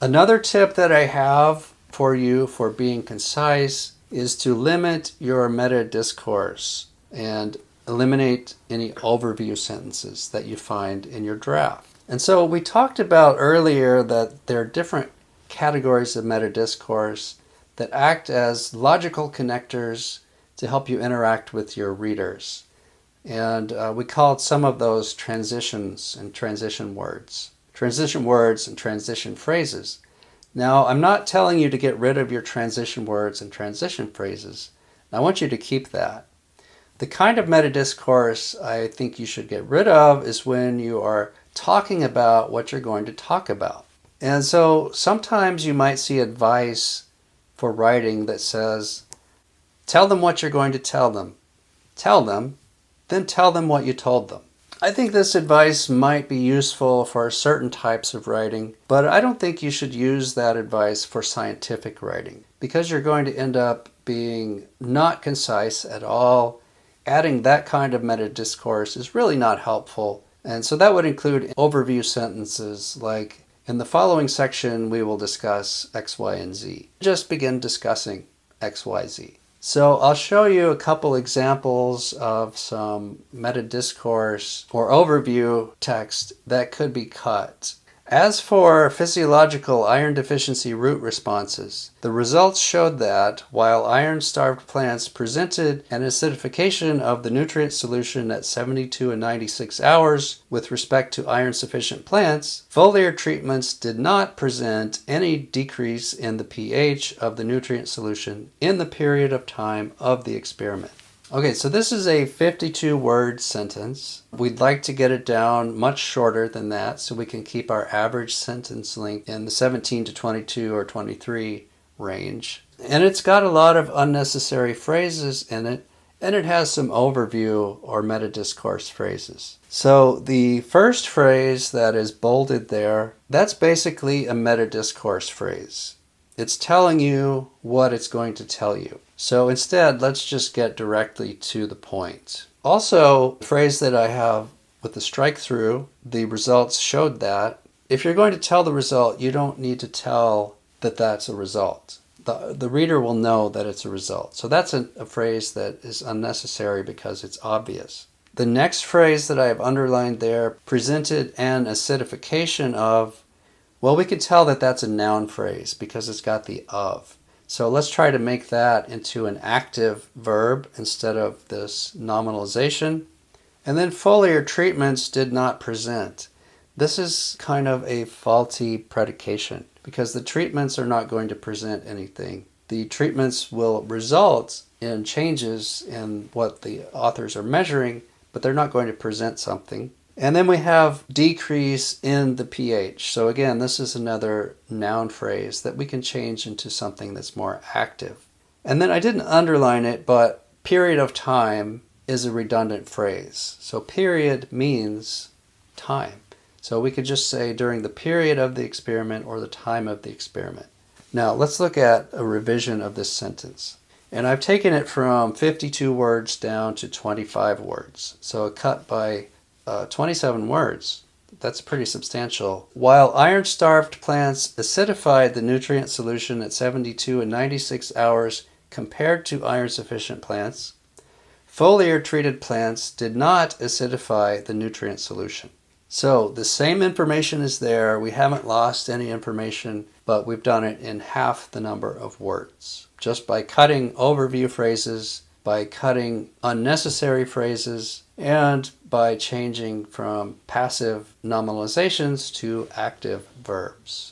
Another tip that I have for you for being concise is to limit your meta discourse and eliminate any overview sentences that you find in your draft. And so we talked about earlier that there are different categories of meta discourse that act as logical connectors to help you interact with your readers. And we called some of those transitions and transition words and transition phrases. Now, I'm not telling you to get rid of your transition words and transition phrases. I want you to keep that. The kind of meta discourse I think you should get rid of is when you are talking about what you're going to talk about. And so sometimes you might see advice for writing that says, tell them what you're going to tell them. Tell them, then tell them what you told them. I think this advice might be useful for certain types of writing, but I don't think you should use that advice for scientific writing because you're going to end up being not concise at all. Adding that kind of meta discourse is really not helpful. And so that would include overview sentences like, in the following section, we will discuss X, Y, and Z. Just begin discussing X, Y, Z. So I'll show you a couple examples of some meta discourse or overview text that could be cut. As for physiological iron deficiency root responses, the results showed that while iron-starved plants presented an acidification of the nutrient solution at 72 and 96 hours with respect to iron-sufficient plants, foliar treatments did not present any decrease in the pH of the nutrient solution in the period of time of the experiment. Okay, so this is a 52-word sentence. We'd like to get it down much shorter than that so we can keep our average sentence length in the 17 to 22 or 23 range. And it's got a lot of unnecessary phrases in it, and it has some overview or meta discourse phrases. So the first phrase that is bolded there, that's basically a meta discourse phrase. It's telling you what it's going to tell you. So instead, let's just get directly to the point. Also, the phrase that I have with the strike through, the results showed that. If you're going to tell the result, you don't need to tell that that's a result. The reader will know that it's a result. So that's a phrase that is unnecessary because it's obvious. The next phrase that I have underlined there, presented an acidification of, well, we could tell that that's a noun phrase because it's got the of. So let's try to make that into an active verb instead of this nominalization. And then foliar treatments did not present. This is kind of a faulty predication because the treatments are not going to present anything. The treatments will result in changes in what the authors are measuring, but they're not going to present something. And then we have decrease in the pH. So again, this is another noun phrase that we can change into something that's more active. And then I didn't underline it, but period of time is a redundant phrase. So period means time. So we could just say during the period of the experiment or the time of the experiment. Now let's look at a revision of this sentence. And I've taken it from 52 words down to 25 words. So a cut by 27 words. That's pretty substantial. While iron-starved plants acidified the nutrient solution at 72 and 96 hours compared to iron-sufficient plants, foliar-treated plants did not acidify the nutrient solution. So the same information is there. We haven't lost any information, but we've done it in half the number of words. Just by cutting overview phrases, by cutting unnecessary phrases, and by changing from passive nominalizations to active verbs.